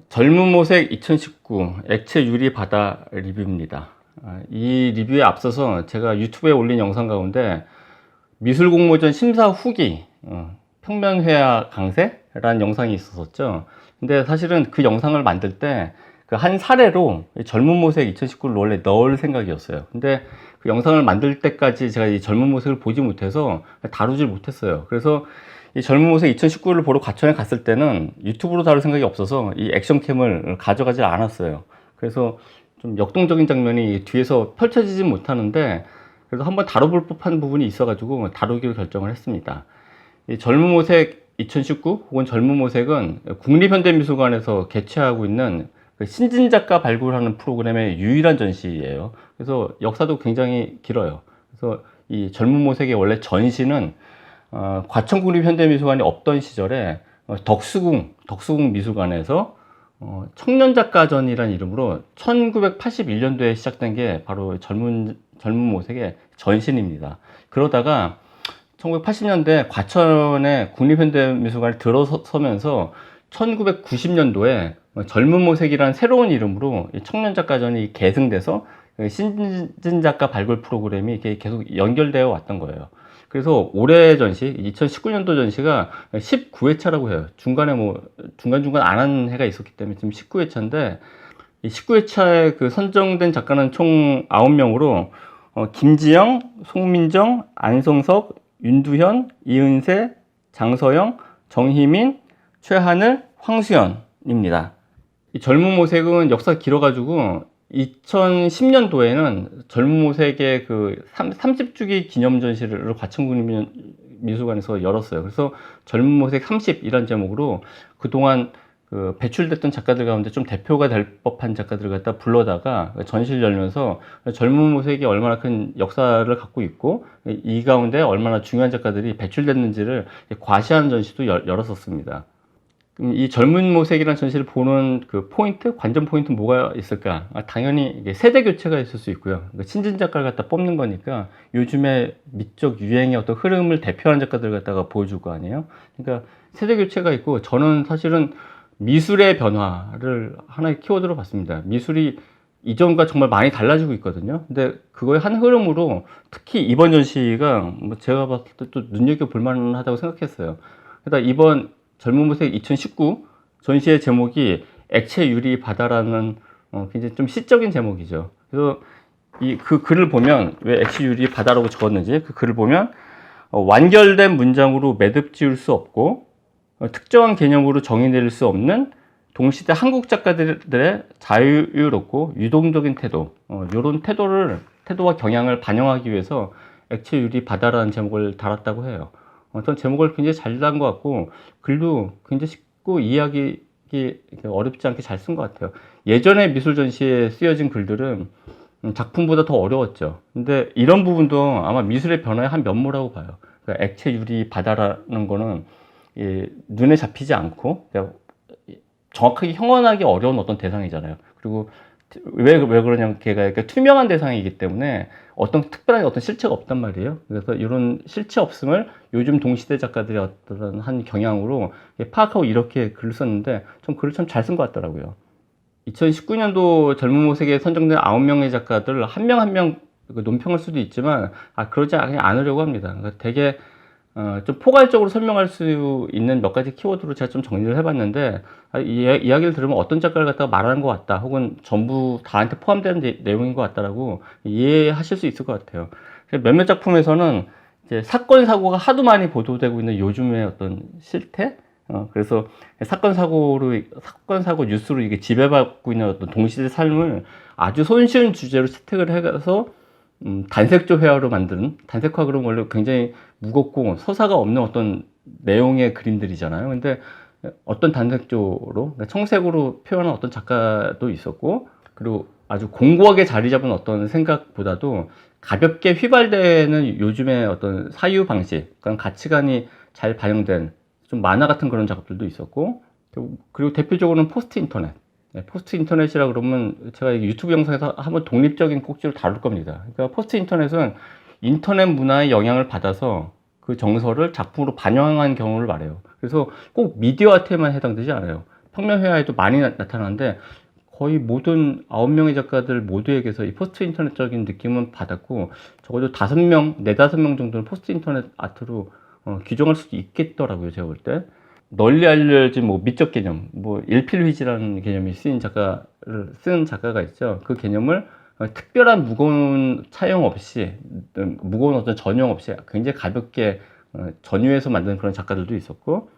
젊은 모색 2019 액체 유리 바다 리뷰입니다. 이 리뷰에 앞서서 제가 유튜브에 올린 영상 가운데 미술 공모전 심사 후기 평면회화 강세라는 영상이 있었죠. 근데 사실은 그 영상을 만들 때 그 한 사례로 젊은 모색 2019를 원래 넣을 생각이었어요. 근데 그 영상을 만들 때까지 제가 이 젊은 모색을 보지 못해서 다루질 못했어요. 그래서 이 젊은 모색 2019를 보러 과천에 갔을 때는 유튜브로 다룰 생각이 없어서 이 액션캠을 가져가질 않았어요. 그래서 좀 역동적인 장면이 뒤에서 펼쳐지지 못하는데 그래도 한번 다뤄볼 법한 부분이 있어가지고 다루기로 결정을 했습니다. 이 젊은 모색 2019 혹은 젊은 모색은 국립현대미술관에서 개최하고 있는 그 신진작가 발굴하는 프로그램의 유일한 전시예요. 그래서 역사도 굉장히 길어요. 그래서 이 젊은 모색의 원래 전시는 과천국립현대미술관이 없던 시절에 덕수궁 미술관에서 청년작가전이라는 이름으로 1981년도에 시작된 게 바로 젊은 모색의 전신입니다. 그러다가 1980년대 과천의 국립현대미술관에 들어서면서 1990년도에 젊은 모색이라는 새로운 이름으로 청년작가전이 계승돼서 신진작가 발굴 프로그램이 계속 연결되어 왔던 거예요. 그래서 올해 전시, 2019년도 전시가 19회차라고 해요. 중간에 중간중간 안 한 해가 있었기 때문에 지금 19회차인데, 이 19회차에 그 선정된 작가는 총 9명으로, 김지영, 송민정, 안성석, 윤두현, 이은세, 장서영, 정희민, 최하늘, 황수연입니다. 이 젊은 모색은 역사가 길어가지고 2010년도에는 젊은 모색의 그 30주기 기념 전시를 과천국립미술관에서 열었어요. 그래서 젊은 모색 30이라는 제목으로 그동안 그 배출됐던 작가들 가운데 좀 대표가 될 법한 작가들을 갖다 불러다가 전시를 열면서 젊은 모색이 얼마나 큰 역사를 갖고 있고 이 가운데 얼마나 중요한 작가들이 배출됐는지를 과시하는 전시도 열었었습니다. 이 젊은 모색이라는 전시를 보는 그 포인트, 관전 포인트 뭐가 있을까? 당연히 세대 교체가 있을 수 있고요. 신진 작가를 갖다 뽑는 거니까 요즘에 미적 유행의 어떤 흐름을 대표하는 작가들 갖다가 보여줄 거 아니에요? 그러니까 세대 교체가 있고, 저는 사실은 미술의 변화를 하나의 키워드로 봤습니다. 미술이 이전과 정말 많이 달라지고 있거든요. 근데 그거의 한 흐름으로 특히 이번 전시가 제가 봤을 때 또 눈여겨볼 만하다고 생각했어요. 그러니까 이번 젊은 모색 2019 전시의 제목이 액체 유리 바다라는 굉장히 좀 시적인 제목이죠. 그래서 그 글을 보면, 왜 액체 유리 바다라고 적었는지 그 글을 보면 완결된 문장으로 매듭 지을 수 없고 특정한 개념으로 정의 내릴 수 없는 동시대 한국 작가들의 자유롭고 유동적인 태도, 이런 태도와 경향을 반영하기 위해서 액체 유리 바다라는 제목을 달았다고 해요. 전 제목을 굉장히 잘 단 것 같고, 글도 굉장히 쉽고 이해하기 어렵지 않게 잘 쓴 것 같아요. 예전에 미술 전시에 쓰여진 글들은 작품보다 더 어려웠죠. 근데 이런 부분도 아마 미술의 변화의 한 면모라고 봐요. 그러니까 액체 유리 바다라는 거는 눈에 잡히지 않고 정확하게 형언하기 어려운 어떤 대상이잖아요. 그리고 왜 그러냐면 걔가 투명한 대상이기 때문에 특별한 어떤 실체가 없단 말이에요. 그래서 이런 실체 없음을 요즘 동시대 작가들의 어떤 한 경향으로 파악하고 이렇게 글을 썼는데, 전 글을 참 잘 쓴 것 같더라고요. 2019년도 젊은 모색에 선정된 9명의 작가들 한 명 한 명 논평할 수도 있지만 그러지 않으려고 합니다. 그러니까 되게 좀 포괄적으로 설명할 수 있는 몇 가지 키워드로 제가 좀 정리를 해봤는데, 이야기를 들으면 어떤 작가를 갖다가 말하는 것 같다, 혹은 전부 다한테 포함되는 내용인 것 같다라고 이해하실 수 있을 것 같아요. 몇몇 작품에서는 이제 사건 사고가 하도 많이 보도되고 있는 요즘의 어떤 실태, 그래서 사건 사고 뉴스로 이게 지배받고 있는 어떤 동시대 삶을 아주 손쉬운 주제로 채택을 해서 단색조 회화로 만든, 단색화 그런 걸로 굉장히 무겁고 서사가 없는 어떤 내용의 그림들이잖아요. 근데 어떤 단색조로, 그러니까 청색으로 표현한 어떤 작가도 있었고, 그리고 아주 공고하게 자리 잡은 어떤 생각보다도 가볍게 휘발되는 요즘의 어떤 사유 방식, 그런 가치관이 잘 반영된 좀 만화 같은 그런 작업들도 있었고, 그리고 대표적으로는 포스트 인터넷. 포스트 인터넷이라 그러면 제가 유튜브 영상에서 한번 독립적인 꼭지를 다룰 겁니다. 그러니까 포스트 인터넷은 인터넷 문화의 영향을 받아서 그 정서를 작품으로 반영한 경우를 말해요. 그래서 꼭 미디어 아트에만 해당되지 않아요. 평면 회화에도 많이 나타나는데 거의 모든 9명의 작가들 모두에게서 이 포스트 인터넷적인 느낌은 받았고 적어도 5명, 4~5명 정도는 포스트 인터넷 아트로 규정할 수도 있겠더라고요. 제가 볼 때. 널리 알려진 뭐 미적 개념, 뭐 일필휘지라는 개념이 쓰인 작가를 쓴 작가가 있죠. 그 개념을 특별한 무거운 차용 없이, 무거운 어떤 전용 없이 굉장히 가볍게 전유해서 만든 그런 작가들도 있었고,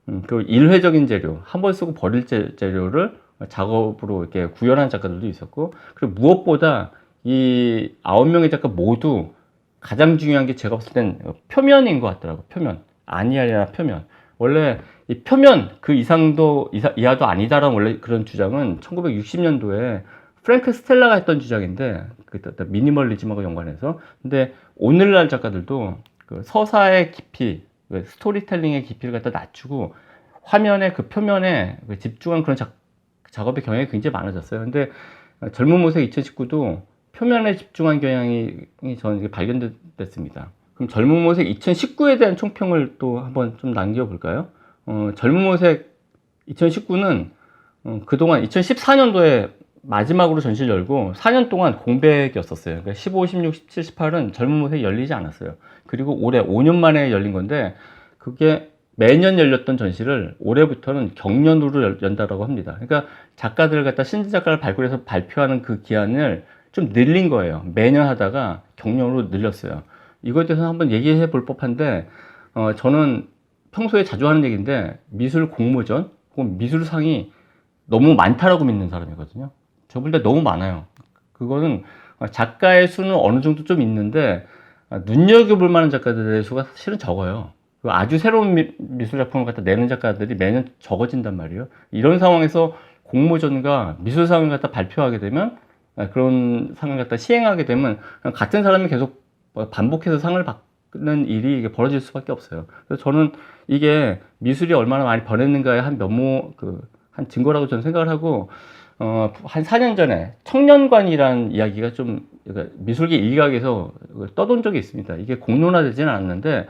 그리고 일회적인 재료, 한 번 쓰고 버릴 재료를 작업으로 이렇게 구현한 작가들도 있었고, 그리고 무엇보다 이 9명의 작가 모두 가장 중요한 게 제가 봤을 땐 표면인 것 같더라고요. 표면. 아니아니라 표면. 원래 이 표면 그 이상도 이하도 아니다라는 원래 그런 주장은 1960년도에 프랭크 스텔라가 했던 주장인데 그 미니멀리즘하고 연관해서. 근데 오늘날 작가들도 그 서사의 깊이, 스토리텔링의 깊이를 갖다 낮추고 화면의 그 표면에 집중한 그런 작업의 경향이 굉장히 많아졌어요. 근데 젊은 모색 2019도 표면에 집중한 경향이 저는 발견됐습니다. 그럼 젊은 모색 2019에 대한 총평을 또 한번 좀 남겨볼까요? 젊은 모색 2019는 그동안 2014년도에 마지막으로 전시를 열고 4년 동안 공백이었었어요. 그러니까 15, 16, 17, 18은 젊은 모색이 열리지 않았어요. 그리고 올해 5년 만에 열린 건데 그게 매년 열렸던 전시를 올해부터는 경년으로 연다라고 합니다. 그러니까 작가들을 갖다 신진 작가를 발굴해서 발표하는 그 기한을 좀 늘린 거예요. 매년 하다가 경년으로 늘렸어요. 이거에 대해서 한번 얘기해 볼 법한데 저는 평소에 자주 하는 얘기인데 미술 공모전 혹은 미술상이 너무 많다라고 믿는 사람이거든요. 저 볼 때 너무 많아요. 그거는 작가의 수는 어느 정도 좀 있는데 눈여겨볼 만한 작가들의 수가 실은 적어요. 아주 새로운 미술 작품을 갖다 내는 작가들이 매년 적어진단 말이에요. 이런 상황에서 공모전과 미술상을 갖다 발표하게 되면 그런 상을 갖다 시행하게 되면 같은 사람이 계속 반복해서 상을 받는 일이 이게 벌어질 수밖에 없어요. 그래서 저는 이게 미술이 얼마나 많이 변했는가의 한 증거라고 저는 생각을 하고, 한 4년 전에 청년관이라는 이야기가 좀 미술계 일각에서 떠돈 적이 있습니다. 이게 공론화되지는 않았는데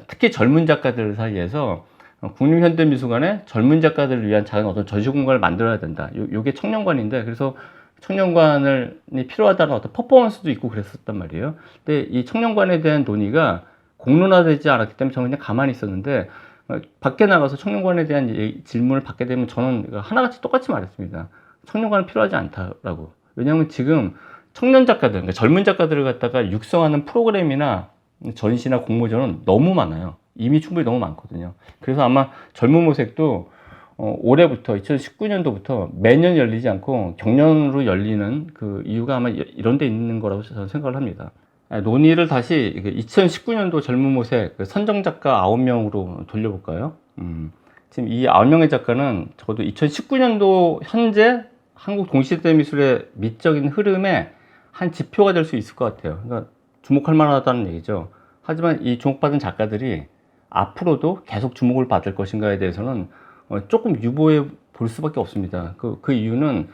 특히 젊은 작가들 사이에서 국립현대미술관에 젊은 작가들을 위한 작은 어떤 전시 공간을 만들어야 된다. 요게 청년관인데 그래서 청년관이 필요하다는 어떤 퍼포먼스도 있고 그랬었단 말이에요. 근데 이 청년관에 대한 논의가 공론화되지 않았기 때문에 저는 그냥 가만히 있었는데 밖에 나가서 청년관에 대한 질문을 받게 되면 저는 하나같이 똑같이 말했습니다. 청년관은 필요하지 않다라고. 왜냐하면 지금 청년 작가들, 그러니까 젊은 작가들을 갖다가 육성하는 프로그램이나 전시나 공모전은 너무 많아요. 이미 충분히 너무 많거든요. 그래서 아마 젊은 모색도 올해부터 2019년도부터 매년 열리지 않고 경년으로 열리는 그 이유가 아마 이런 데 있는 거라고 저는 생각을 합니다. 논의를 다시 2019년도 젊은 모색 선정 작가 9명으로 돌려볼까요? 지금 이 9명의 작가는 적어도 2019년도 현재 한국 동시대 미술의 미적인 흐름에 한 지표가 될 수 있을 것 같아요. 그러니까 주목할 만하다는 얘기죠. 하지만 이 주목받은 작가들이 앞으로도 계속 주목을 받을 것인가에 대해서는 조금 유보해 볼 수밖에 없습니다. 그 이유는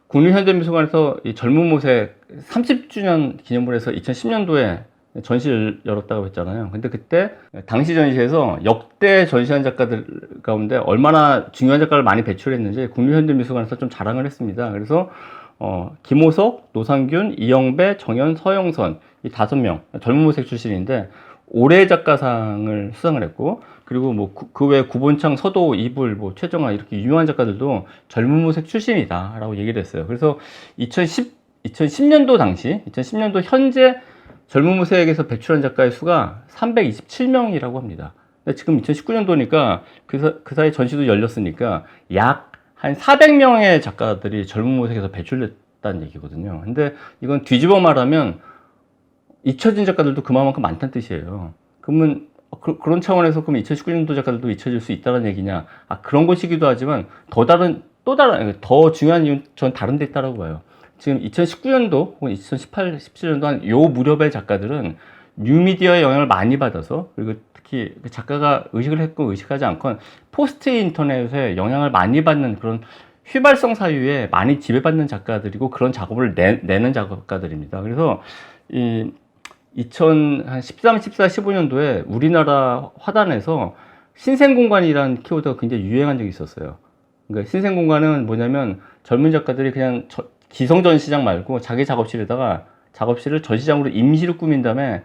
국립현대미술관에서 이 젊은 모색 30주년 기념을 해서 2010년도에 전시를 열었다고 했잖아요. 근데 그때 당시 전시에서 역대 전시한 작가들 가운데 얼마나 중요한 작가를 많이 배출했는지 국립현대미술관에서 좀 자랑을 했습니다. 그래서 김호석, 노상균, 이영배, 정현, 서영선 이 5명 젊은 모색 출신인데 올해 작가상을 수상을 했고, 그리고 뭐 그 외에 구본창, 서도, 이불, 뭐 최정아 이렇게 유명한 작가들도 젊은 모색 출신이다라고 얘기를 했어요. 그래서 2010년도 당시 2010년도 현재 젊은 모색에서 배출한 작가의 수가 327명이라고 합니다. 근데 지금 2019년도니까 그 사이 전시도 열렸으니까 약 한 400명의 작가들이 젊은 모색에서 배출됐다는 얘기거든요. 근데 이건 뒤집어 말하면 잊혀진 작가들도 그만큼 많다는 뜻이에요. 그러면 그런 차원에서 그럼 2019년도 작가들도 잊혀질 수 있다는 얘기냐? 그런 것이기도 하지만 더 중요한 이유는 전 다른 데 있다라고 봐요. 지금 2019년도 혹은 2018, 17년도 한 요 무렵의 작가들은 뉴미디어의 영향을 많이 받아서, 그리고 특히 작가가 의식을 했고 의식하지 않건 포스트 인터넷에 영향을 많이 받는 그런 휘발성 사유에 많이 지배받는 작가들이고 그런 작업을 내는 작가들입니다. 그래서 이 2013, 14, 15년도에 우리나라 화단에서 신생공간이라는 키워드가 굉장히 유행한 적이 있었어요. 그러니까 신생공간은 뭐냐면 젊은 작가들이 그냥 기성전시장 말고 자기 작업실에다가 작업실을 전시장으로 임시로 꾸민 다음에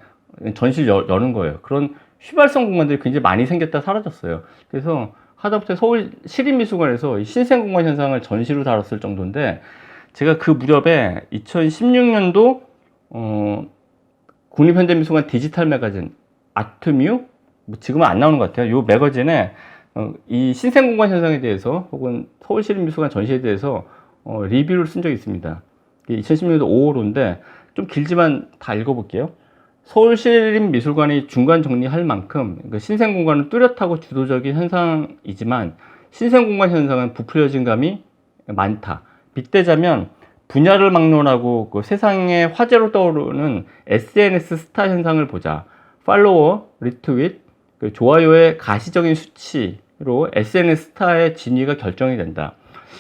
전시를 여는 거예요. 그런 휘발성 공간들이 굉장히 많이 생겼다 사라졌어요. 그래서 하다못해 서울 시립미술관에서 신생공간 현상을 전시로 다뤘을 정도인데, 제가 그 무렵에 2016년도 국립현대미술관 디지털 매거진 아트뮤, 뭐 지금은 안 나오는 것 같아요. 요 매거진에 이 신생공간 현상에 대해서 혹은 서울시립미술관 전시에 대해서 리뷰를 쓴 적이 있습니다. 2016년도 5월호인데 좀 길지만 다 읽어볼게요. 서울시립미술관이 중간 정리할 만큼 신생공간은 뚜렷하고 주도적인 현상이지만 신생공간 현상은 부풀려진 감이 많다. 빗대자면 분야를 막론하고 그 세상의 화제로 떠오르는 SNS 스타 현상을 보자. 팔로워, 리트윗, 좋아요의 가시적인 수치로 SNS 스타의 진위가 결정이 된다.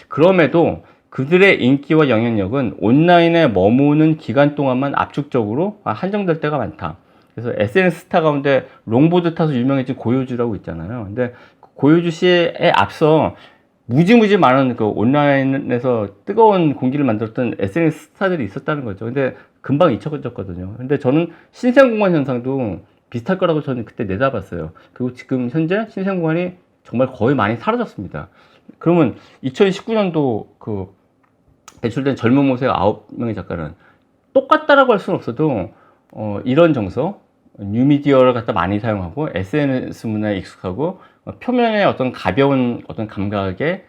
그럼에도 그들의 인기와 영향력은 온라인에 머무는 기간 동안만 압축적으로 한정될 때가 많다. 그래서 SNS 스타 가운데 롱보드 타서 유명해진 고효주라고 있잖아요. 근데 고효주 씨에 앞서 무지무지 많은 그 온라인에서 뜨거운 공기를 만들었던 SNS 스타들이 있었다는 거죠. 근데 금방 잊혀졌거든요. 근데 저는 신생공간 현상도 비슷할 거라고 저는 그때 내다봤어요. 그리고 지금 현재 신생공간이 정말 거의 많이 사라졌습니다. 그러면 2019년도 그 배출된 젊은 모색 9명의 작가는 똑같다라고 할 수는 없어도 이런 정서, 뉴미디어를 갖다 많이 사용하고 SNS 문화에 익숙하고 표면의 어떤 가벼운 어떤 감각에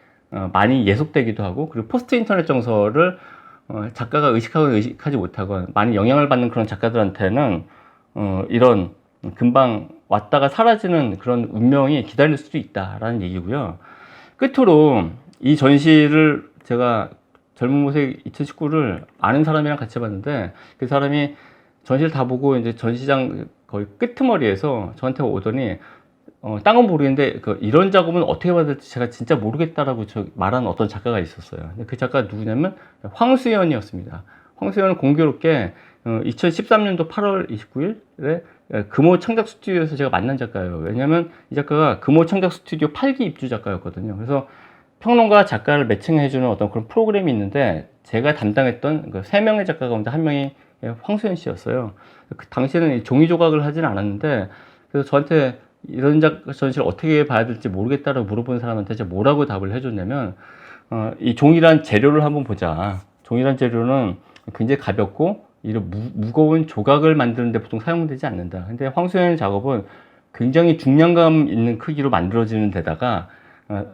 많이 예속되기도 하고, 그리고 포스트 인터넷 정서를 작가가 의식하고 의식하지 못하고 많이 영향을 받는 그런 작가들한테는 이런 금방 왔다가 사라지는 그런 운명이 기다릴 수도 있다라는 얘기고요. 끝으로 이 전시를 제가 젊은 모색 2019를 아는 사람이랑 같이 봤는데, 그 사람이 전시를 다 보고 이제 전시장 거의 끄트머리에서 저한테 오더니 딴 건 모르겠는데 이런 작업은 어떻게 봐야 될지 제가 진짜 모르겠다라고 말하는 어떤 작가가 있었어요. 근데 그 작가가 누구냐면 황수연이었습니다. 황수연은 공교롭게 2013년도 8월 29일에 금호 창작 스튜디오에서 제가 만난 작가예요. 왜냐면 이 작가가 금호 창작 스튜디오 8기 입주 작가였거든요. 그래서 평론가 작가를 매칭해주는 어떤 그런 프로그램이 있는데, 제가 담당했던 그 3명의 작가 가운데 1명이 황수연 씨였어요. 그 당시에는 종이 조각을 하진 않았는데, 그래서 저한테 이런 전시를 어떻게 봐야 될지 모르겠다라고 물어본 사람한테 제가 뭐라고 답을 해줬냐면, 이 종이란 재료를 한번 보자. 종이란 재료는 굉장히 가볍고 이런 무거운 조각을 만드는데 보통 사용되지 않는다. 근데 황수연 작업은 굉장히 중량감 있는 크기로 만들어지는 데다가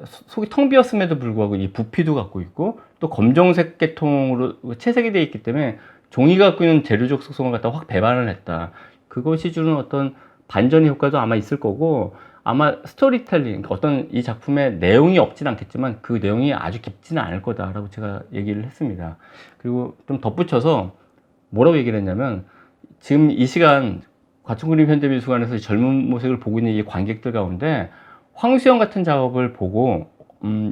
속이 텅 비었음에도 불구하고 이 부피도 갖고 있고 또 검정색 계통으로 채색이 되어 있기 때문에 종이가 갖고 있는 재료적 속성을 갖다 확 배반을 했다. 그것이 주는 어떤 반전의 효과도 아마 있을 거고, 아마 스토리텔링, 어떤 이 작품의 내용이 없진 않겠지만 그 내용이 아주 깊지는 않을 거다라고 제가 얘기를 했습니다. 그리고 좀 덧붙여서 뭐라고 얘기를 했냐면, 지금 이 시간 과천국립현대미술관에서 젊은 모색을 보고 있는 이 관객들 가운데 황수연 같은 작업을 보고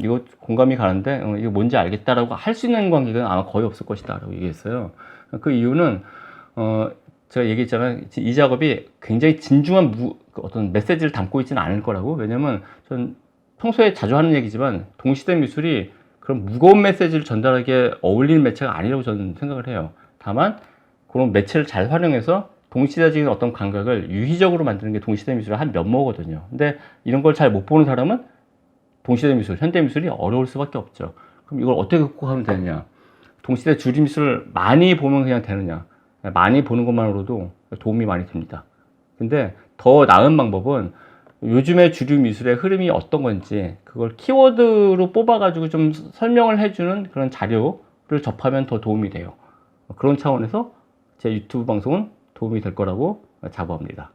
이거 공감이 가는데 이거 뭔지 알겠다라고 할 수 있는 관객은 아마 거의 없을 것이다 라고 얘기했어요. 그 이유는 제가 얘기했잖아요. 이 작업이 굉장히 진중한 어떤 메시지를 담고 있지는 않을 거라고. 왜냐면 전 평소에 자주 하는 얘기지만 동시대 미술이 그런 무거운 메시지를 전달하기에 어울리는 매체가 아니라고 저는 생각을 해요. 다만 그런 매체를 잘 활용해서 동시대적인 어떤 감각을 유희적으로 만드는 게 동시대 미술의 한 면모거든요. 근데 이런 걸 잘 못 보는 사람은 동시대 미술, 현대 미술이 어려울 수밖에 없죠. 그럼 이걸 어떻게 극복하면 되느냐? 동시대 주류 미술을 많이 보면 그냥 되느냐? 많이 보는 것만으로도 도움이 많이 됩니다. 근데 더 나은 방법은 요즘의 주류 미술의 흐름이 어떤 건지 그걸 키워드로 뽑아가지고 좀 설명을 해주는 그런 자료를 접하면 더 도움이 돼요. 그런 차원에서 제 유튜브 방송은 도움이 될 거라고 자부합니다.